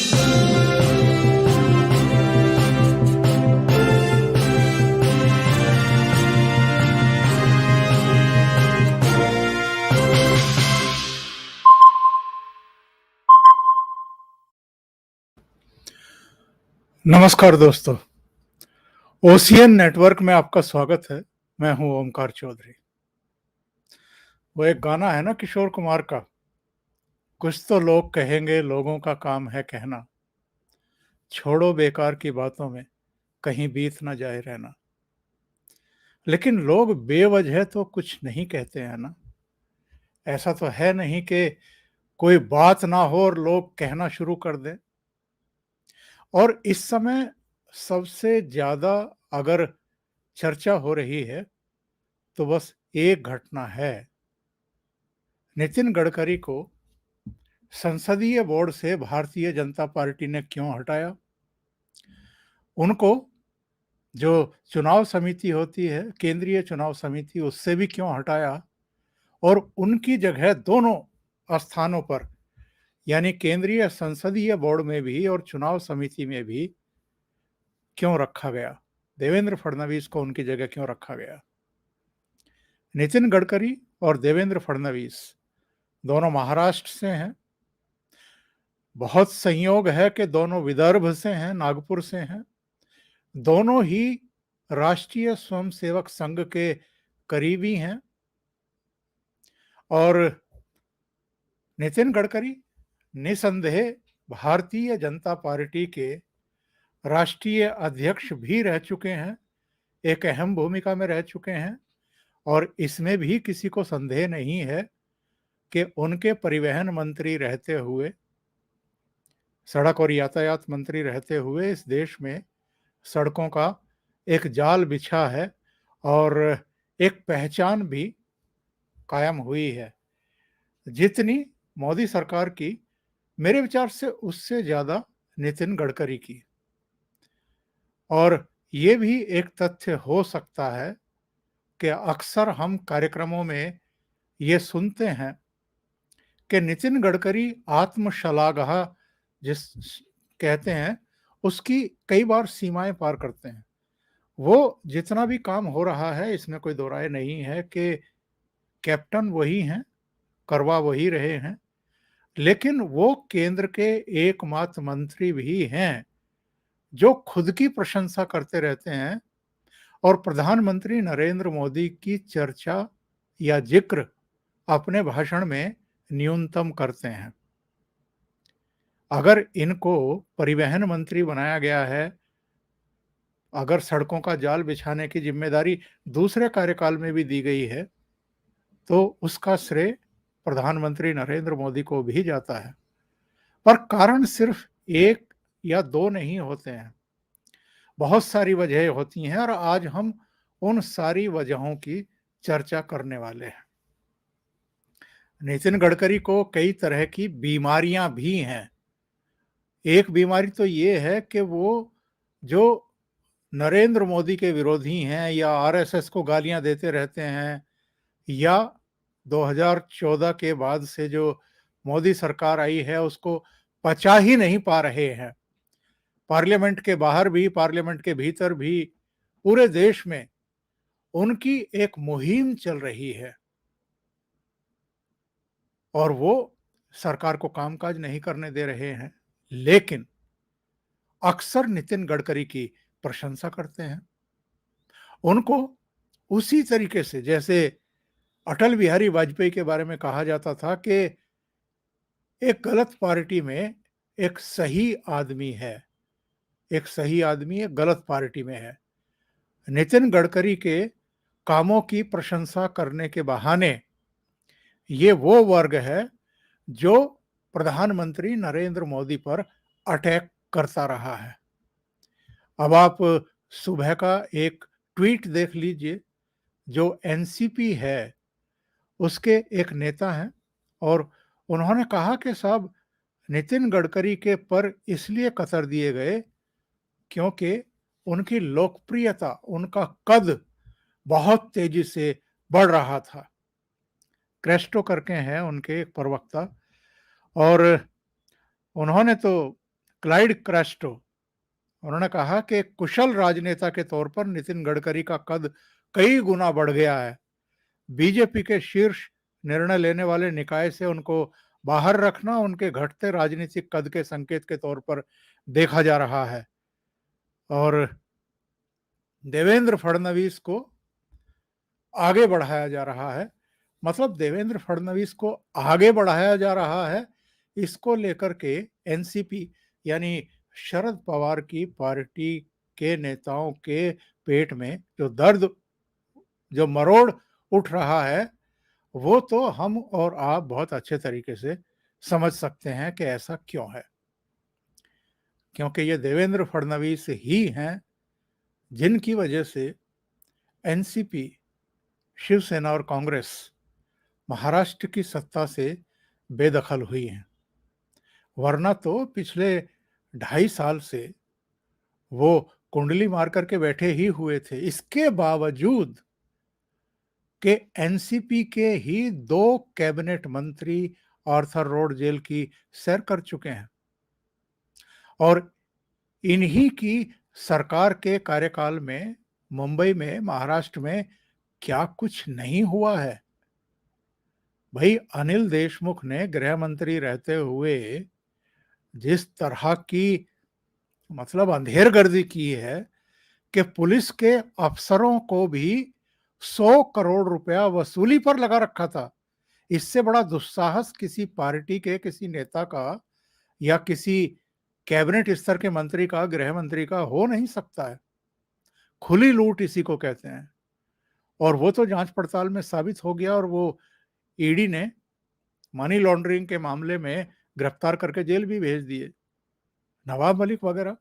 नमस्कार दोस्तों, ocean network में आपका स्वागत है। मैं हूं ओमकार चौधरी। वो एक गाना है ना किशोर कुमार का, कुछ तो लोग कहेंगे लोगों का काम है कहना, छोड़ो बेकार की बातों में कहीं बीत ना जाए रहना। लेकिन लोग बेवजह तो कुछ नहीं कहते हैं ना। ऐसा तो है नहीं कि कोई बात ना हो और लोग कहना शुरू कर दें। और इस समय सबसे ज्यादा अगर चर्चा हो रही है तो बस एक घटना है। नितिन गडकरी को संसदीय बोर्ड से भारतीय जनता पार्टी ने क्यों हटाया? उनको जो चुनाव समिति होती है, केंद्रीय चुनाव समिति, उससे भी क्यों हटाया? और उनकी जगह दोनों स्थानों पर, यानी केंद्रीय संसदीय बोर्ड में भी और चुनाव समिति में भी क्यों रखा गया? देवेंद्र फडणवीस को उनकी जगह क्यों रखा गया? नितिन गडकरी और देवेंद्र फडणवीस दोनों महाराष्ट्र से हैं। बहुत संयोग है कि दोनों विदर्भ से हैं, नागपुर से हैं। दोनों ही राष्ट्रीय स्वयंसेवक संघ के करीबी हैं। और नितिन गडकरी निसंदेह भारतीय जनता पार्टी के राष्ट्रीय अध्यक्ष भी रह चुके हैं, एक अहम भूमिका में रह चुके हैं। और इसमें भी किसी को संदेह नहीं है कि उनके परिवहन मंत्री रहते हुए, सड़क और यातायात मंत्री रहते हुए इस देश में सड़कों का एक जाल बिछा है और एक पहचान भी कायम हुई है, जितनी मोदी सरकार की, मेरे विचार से उससे ज्यादा नितिन गडकरी की। और ये भी एक तथ्य हो सकता है कि अक्सर हम कार्यक्रमों में ये सुनते हैं कि नितिन गडकरी आत्मशलाघा जिस कहते हैं, उसकी कई बार सीमाएं पार करते हैं। वो जितना भी काम हो रहा है, इसमें कोई दो राय नहीं है कि कैप्टन वही हैं, करवा वही रहे हैं, लेकिन वो केंद्र के एकमात्र मंत्री भी हैं जो खुद की प्रशंसा करते रहते हैं और प्रधानमंत्री नरेंद्र मोदी की चर्चा या जिक्र अपने भाषण में न्यूनतम करते हैं। अगर इनको परिवहन मंत्री बनाया गया है, अगर सड़कों का जाल बिछाने की जिम्मेदारी दूसरे कार्यकाल में भी दी गई है, तो उसका श्रेय प्रधानमंत्री नरेंद्र मोदी को भी जाता है। पर कारण सिर्फ एक या दो नहीं होते हैं, बहुत सारी वजहें होती हैं और आज हम उन सारी वजहों की चर्चा करने वाले हैं। नितिन गडकरी को कई तरह की बीमारियां भी हैं। एक बीमारी तो ये है कि वो जो नरेंद्र मोदी के विरोधी हैं या आरएसएस को गालियां देते रहते हैं, या 2014 के बाद से जो मोदी सरकार आई है उसको पचा ही नहीं पा रहे हैं। पार्लियामेंट के बाहर भी, पार्लियामेंट के भीतर भी, पूरे देश में उनकी एक मुहिम चल रही है और वो सरकार को कामकाज नहीं करने दे रहे हैं। लेकिन अक्सर नितिन गडकरी की प्रशंसा करते हैं। उनको उसी तरीके से जैसे अटल बिहारी वाजपेयी के बारे में कहा जाता था कि एक गलत पार्टी में एक सही आदमी है, एक सही आदमी एक गलत पार्टी में है। नितिन गडकरी के कामों की प्रशंसा करने के बहाने ये वो वर्ग है जो प्रधानमंत्री नरेंद्र मोदी पर अटैक करता रहा है। अब आप सुबह का एक ट्वीट देख लीजिए, जो एनसीपी है उसके एक नेता हैं और उन्होंने कहा कि साहब, नितिन गडकरी के पर इसलिए कतर दिए गए क्योंकि उनकी लोकप्रियता, उनका कद बहुत तेजी से बढ़ रहा था। क्रेस्टो करके हैं उनके एक प्रवक्ता, और उन्होंने तो क्लाइड क्रैस्टो, उन्होंने कहा कि कुशल राजनेता के तौर पर नितिन गडकरी का कद कई गुना बढ़ गया है। बीजेपी के शीर्ष निर्णय लेने वाले निकाय से उनको बाहर रखना उनके घटते राजनीतिक कद के संकेत के तौर पर देखा जा रहा है। और देवेंद्र फडणवीस को आगे बढ़ाया जा रहा है, मतलब देवेंद्र फडणवीस को आगे बढ़ाया जा रहा है, इसको लेकर के एनसीपी यानी शरद पवार की पार्टी के नेताओं के पेट में जो दर्द, जो मरोड़ उठ रहा है, वो तो हम और आप बहुत अच्छे तरीके से समझ सकते हैं कि ऐसा क्यों है। क्योंकि ये देवेंद्र फडणवीस ही हैं जिनकी वजह से एनसीपी, शिवसेना और कांग्रेस महाराष्ट्र की सत्ता से बेदखल हुई हैं। वरना तो पिछले 2.5 साल से वो कुंडली मार करके बैठे ही हुए थे। इसके बावजूद कि एनसीपी के ही 2 कैबिनेट मंत्री आर्थर रोड जेल की सैर कर चुके हैं और इन्हीं की सरकार के कार्यकाल में मुंबई में, महाराष्ट्र में क्या कुछ नहीं हुआ है। भाई, अनिल देशमुख ने गृह मंत्री रहते हुए जिस तरह की मतलब अंधेरगर्दी की है कि पुलिस के अफसरों को भी 100 करोड़ रुपया वसूली पर लगा रखा था। इससे बड़ा दुस्साहस किसी पार्टी के किसी नेता का या किसी कैबिनेट स्तर के मंत्री का, गृह मंत्री का हो नहीं सकता है। खुली लूट इसी को कहते हैं। और वो तो जांच पड़ताल में साबित हो गया और वो ईडी ने मनी लॉन्ड्रिंग के मामले में गिरफ्तार करके जेल भी भेज दिए, नवाब मलिक वगैरह।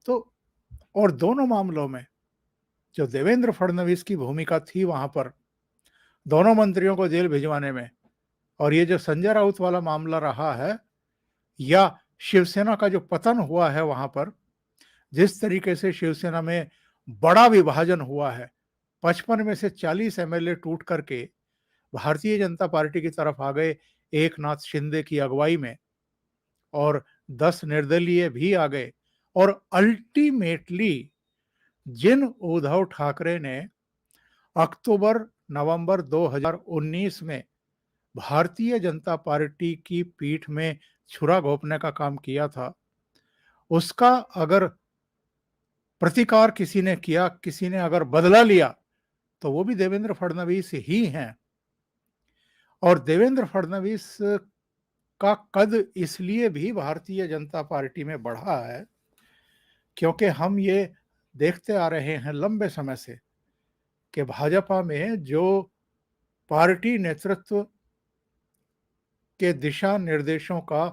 तो और दोनों मामलों में जो देवेंद्र फडणवीस की भूमिका थी वहां पर दोनों मंत्रियों को जेल भिजवाने में, और ये जो संजय राउत वाला मामला रहा है या शिवसेना का जो पतन हुआ है वहां पर, जिस तरीके से शिवसेना में बड़ा विभाजन हुआ है, 55 में से 40 एमएलए टूट करके भारतीय जनता पार्टी की तरफ आ गए एकनाथ शिंदे की अगुवाई में, और 10 निर्दलीय भी आ गए। और अल्टीमेटली जिन उद्धव ठाकरे ने अक्टूबर नवंबर 2019 में भारतीय जनता पार्टी की पीठ में छुरा घोंपने का काम किया था, उसका अगर प्रतिकार किसी ने किया, किसी ने अगर बदला लिया, तो वो भी देवेंद्र फडणवीस ही हैं। और देवेंद्र फडणवीस का कद इसलिए भी भारतीय जनता पार्टी में बढ़ा है क्योंकि हम ये देखते आ रहे हैं लंबे समय से कि भाजपा में जो पार्टी नेतृत्व के दिशा निर्देशों का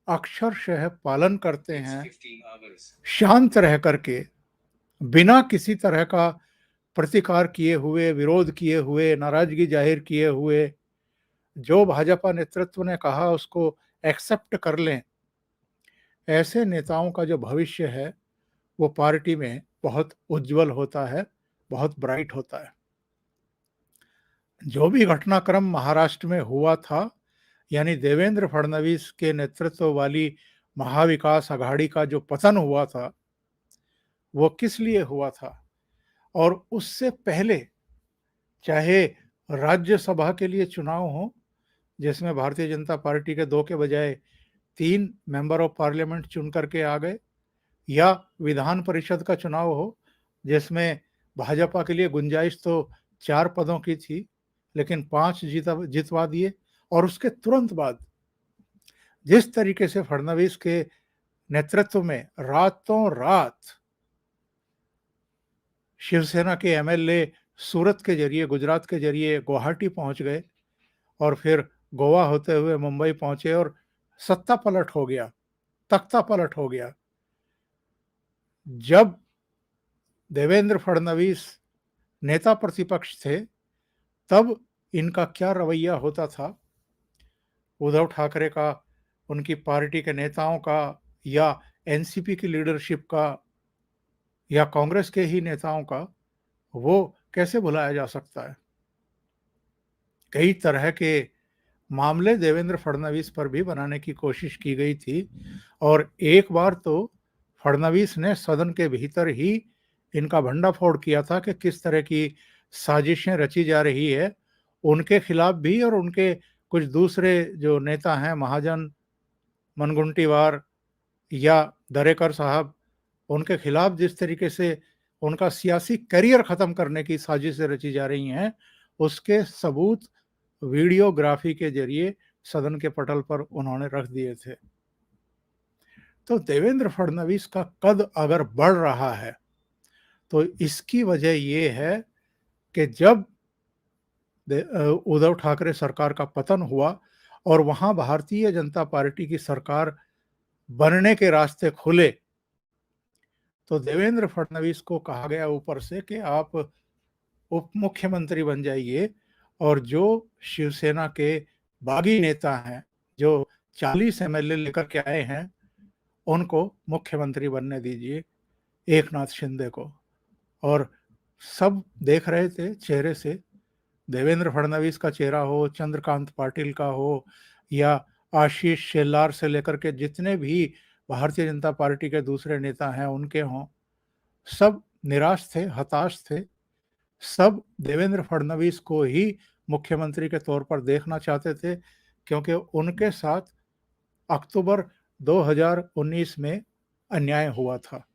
अक्षरशः पालन करते हैं, शांत रह करके, बिना किसी तरह का प्रतिकार किए हुए, विरोध किए हुए, नाराजगी जाहिर किए हुए, जो भाजपा नेतृत्व ने कहा उसको एक्सेप्ट कर लें, ऐसे नेताओं का जो भविष्य है वो पार्टी में बहुत उज्जवल होता है, बहुत ब्राइट होता है। जो भी घटनाक्रम महाराष्ट्र में हुआ था, यानी देवेंद्र फडणवीस के नेतृत्व वाली महाविकास आघाड़ी का जो पतन हुआ था, वो किस लिए हुआ था, और उससे पहले चाहे राज्यसभा के लिए चुनाव हो जिसमें भारतीय जनता पार्टी के 2 के बजाय 3 मेंबर ऑफ पार्लियामेंट चुन करके आ गए, या विधान परिषद का चुनाव हो जिसमें भाजपा के लिए गुंजाइश तो 4 पदों की थी लेकिन 5 जितवा दिए, और उसके तुरंत बाद जिस तरीके से फडणवीस के नेतृत्व में रातों रात शिवसेना के एमएलए सूरत के जरिए, गुजरात के जरिए गुवाहाटी पहुंच गए और फिर गोवा होते हुए मुंबई पहुंचे और सत्ता पलट हो गया, तख्ता पलट हो गया। जब देवेंद्र फडणवीस नेता प्रतिपक्ष थे तब इनका क्या रवैया होता था, उद्धव ठाकरे का, उनकी पार्टी के नेताओं का, या एनसीपी की लीडरशिप का, या कांग्रेस के ही नेताओं का, वो कैसे भुलाया जा सकता है। कई तरह के मामले देवेंद्र फडणवीस पर भी बनाने की कोशिश की गई थी और एक बार तो फडणवीस ने सदन के भीतर ही इनका भंडाफोड़ किया था कि किस तरह की साजिशें रची जा रही है उनके खिलाफ भी और उनके कुछ दूसरे जो नेता हैं महाजन, मनगुंटीवार या दरेकर साहब, उनके खिलाफ जिस तरीके से उनका सियासी करियर खत्म करने की साजिशें रची जा रही हैं, उसके सबूत वीडियोग्राफी के जरिए सदन के पटल पर उन्होंने रख दिए थे। तो देवेंद्र फडणवीस का कद अगर बढ़ रहा है तो इसकी वजह ये है कि जब उद्धव ठाकरे सरकार का पतन हुआ और वहां भारतीय जनता पार्टी की सरकार बनने के रास्ते खुले, तो देवेंद्र फडणवीस को कहा गया ऊपर से कि आप उप मुख्यमंत्री बन जाइए और जो शिवसेना के बागी नेता हैं, जो 40 एमएलए लेकर के आए हैं, उनको मुख्यमंत्री बनने दीजिए, एकनाथ शिंदे को। और सब देख रहे थे चेहरे से, देवेंद्र फडणवीस का चेहरा हो, चंद्रकांत पाटिल का हो या आशीष शेलार से लेकर के जितने भी भारतीय जनता पार्टी के दूसरे नेता हैं उनके हों, सब निराश थे, हताश थे। सब देवेंद्र फडणवीस को ही मुख्यमंत्री के तौर पर देखना चाहते थे क्योंकि उनके साथ अक्टूबर 2019 में अन्याय हुआ था,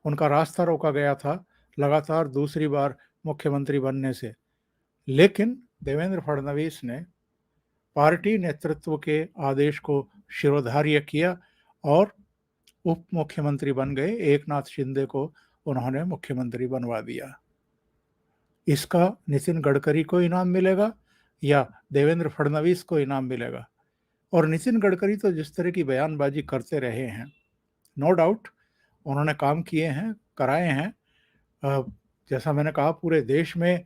उनका रास्ता रोका गया था लगातार दूसरी बार मुख्यमंत्री बनने से। लेकिन देवेंद्र फडणवीस ने पार्टी नेतृत्व के आदेश को शिरोधार्य किया और उप मुख्यमंत्री बन गए, एकनाथ शिंदे को उन्होंने मुख्यमंत्री बनवा दिया। इसका नितिन गडकरी को इनाम मिलेगा या देवेंद्र फडणवीस को इनाम मिलेगा? और नितिन गडकरी तो जिस तरह की बयानबाजी करते रहे हैं, नो डाउट उन्होंने काम किए हैं, कराए हैं। जैसा मैंने कहा, पूरे देश में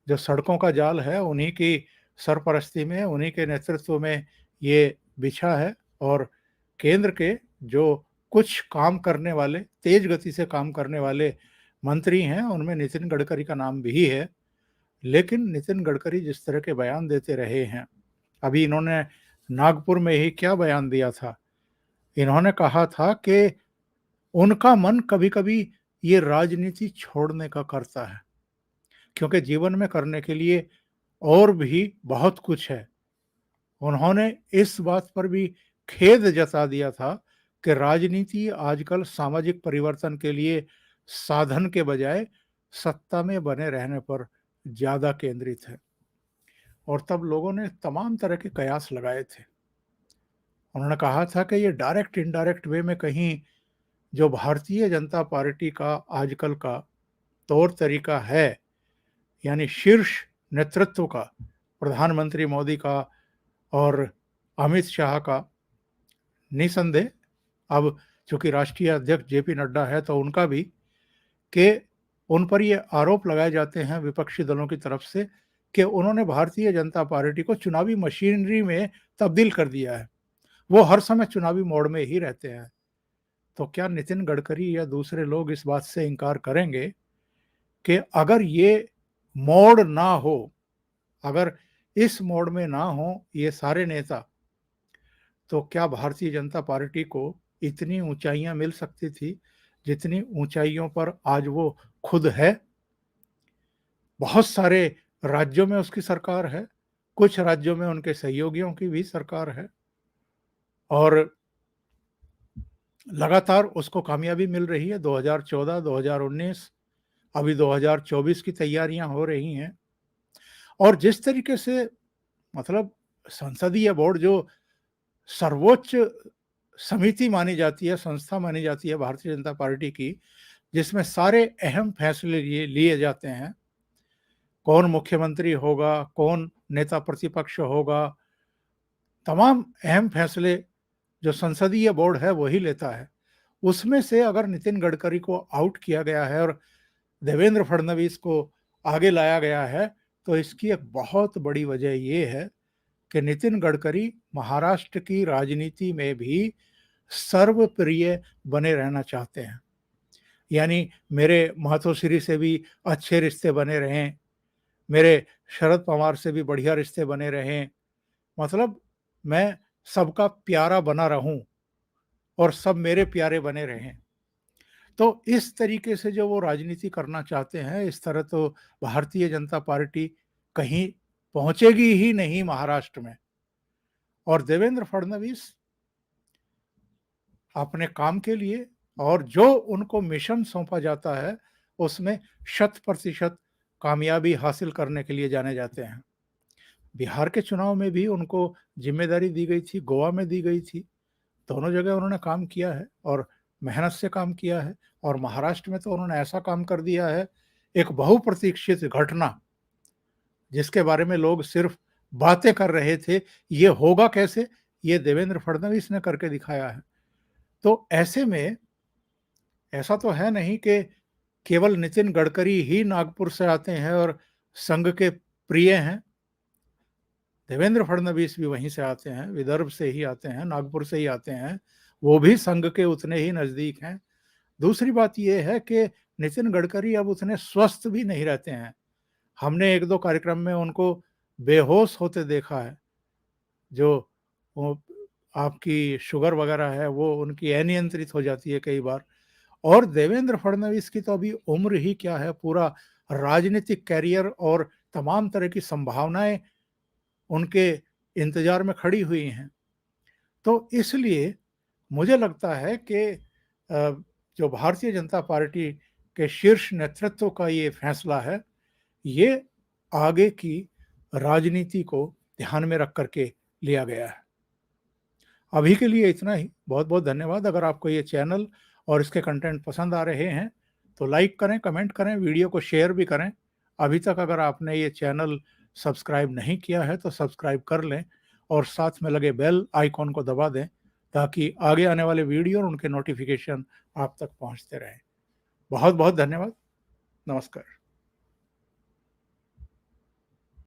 जो सड़कों का जाल है उन्हीं की सरपरस्ती में, उन्हीं के नेतृत्व में ये बिछा है और केंद्र के जो कुछ काम करने वाले, तेज गति से काम करने वाले मंत्री हैं उनमें नितिन गडकरी का नाम भी है। लेकिन नितिन गडकरी जिस तरह के बयान देते रहे हैं, अभी इन्होंने नागपुर में ही क्या बयान दिया था, इन्होंने कहा था कि उनका मन कभी-कभी ये राजनीति छोड़ने का करता है क्योंकि जीवन में करने के लिए और भी बहुत कुछ है। उन्होंने इस बात पर भी खेद जता दिया था कि राजनीति आजकल सामाजिक परिवर्तन के लिए साधन के बजाय सत्ता में बने रहने पर ज्यादा केंद्रित है। और तब लोगों ने तमाम तरह के कयास लगाए थे। उन्होंने कहा था कि ये डायरेक्ट इनडायरेक्ट वे में कहीं जो भारतीय जनता पार्टी का आजकल का तौर तरीका है, यानी शीर्ष नेतृत्व का, प्रधानमंत्री मोदी का और अमित शाह का, निसंदेह अब चूंकि राष्ट्रीय अध्यक्ष जेपी नड्डा है तो उनका भी, कि उन पर ये आरोप लगाए जाते हैं विपक्षी दलों की तरफ से कि उन्होंने भारतीय जनता पार्टी को चुनावी मशीनरी में तब्दील कर दिया है, वो हर समय चुनावी मोड में ही रहते हैं। तो क्या नितिन गडकरी या दूसरे लोग इस बात से इनकार करेंगे कि अगर ये मोड ना हो, अगर इस मोड में ना हो ये सारे नेता, तो क्या भारतीय जनता पार्टी को इतनी ऊंचाइयां मिल सकती थी जितनी ऊंचाइयों पर आज वो खुद है? बहुत सारे राज्यों में उसकी सरकार है, कुछ राज्यों में उनके सहयोगियों की भी सरकार है और लगातार उसको कामयाबी मिल रही है। 2014, 2019, अभी 2024 की तैयारियां हो रही हैं और जिस तरीके से, मतलब संसदीय बोर्ड जो सर्वोच्च समिति मानी जाती है, संस्था मानी जाती है भारतीय जनता पार्टी की, जिसमें सारे अहम फैसले लिए जाते हैं, कौन मुख्यमंत्री होगा, कौन नेता प्रतिपक्ष होगा, तमाम अहम फैसले जो संसदीय बोर्ड है वही लेता है। उसमें से अगर नितिन गडकरी को आउट किया गया है और देवेंद्र फडणवीस को आगे लाया गया है, तो इसकी एक बहुत बड़ी वजह ये है कि नितिन गडकरी महाराष्ट्र की राजनीति में भी सर्वप्रिय बने रहना चाहते हैं। यानी मेरे मातोश्री से भी अच्छे रिश्ते बने रहें, मेरे शरद पवार से भी बढ़िया रिश्ते बने रहें, मतलब मैं सबका प्यारा बना रहूं और सब मेरे प्यारे बने रहें। तो इस तरीके से जो वो राजनीति करना चाहते हैं, इस तरह तो भारतीय जनता पार्टी कहीं पहुंचेगी ही नहीं महाराष्ट्र में। और देवेंद्र फडणवीस अपने काम के लिए और जो उनको मिशन सौंपा जाता है, उसमें 100% कामयाबी हासिल करने के लिए जाने जाते हैं। बिहार के चुनाव में भी उनको ज़िम्मेदारी दी गई थी, गोवा में दी गई थी। दोनों जगह उन्होंने काम किया है और मेहनत से काम किया है। और महाराष्ट्र में तो उन्होंने ऐसा काम कर दिया है, एक बहुप्रतीक्षित घटना जिसके बारे में लोग सिर्फ बातें कर रहे थे, ये होगा कैसे? ये देवेंद्र फडणवीस ने करके दिखाया है। तो ऐसे में ऐसा तो है नहीं कि केवल नितिन गडकरी ही नागपुर से आते हैं और संघ के प्रिय हैं। देवेंद्र फडणवीस भी वहीं से आते हैं, विदर्भ से ही आते हैं, नागपुर से ही आते हैं। वो भी संघ के उतने ही नज़दीक हैं। दूसरी बात ये है कि नितिन गडकरी अब उतने स्वस्थ भी नहीं रहते हैं। हमने 1-2 कार्यक्रम में उनको बेहोश होते देखा है। जो वो आपकी शुगर वगैरह है, वो उनकी अनियंत्रित हो जाती है कई बार। और देवेंद्र फडणवीस की तो अभी उम्र ही क्या है, पूरा राजनीतिक करियर और तमाम तरह की संभावनाएँ उनके इंतज़ार में खड़ी हुई हैं। तो इसलिए मुझे लगता है कि जो भारतीय जनता पार्टी के शीर्ष नेतृत्व का ये फैसला है, ये आगे की राजनीति को ध्यान में रख कर के लिया गया है। अभी के लिए इतना ही। बहुत-बहुत धन्यवाद। अगर आपको ये चैनल और इसके कंटेंट पसंद आ रहे हैं, तो लाइक करें, कमेंट करें, वीडियो को शेयर भी करें। अभी तक अगर आपने ये चैनल सब्सक्राइब नहीं किया है, तो सब्सक्राइब कर लें और साथ में लगे बेल आइकॉन को दबा दें, ताकि आगे आने वाले वीडियो और उनके नोटिफ़िकेशन आप तक पहुँचते रहें। बहुत-बहुत धन्यवाद। नमस्कार।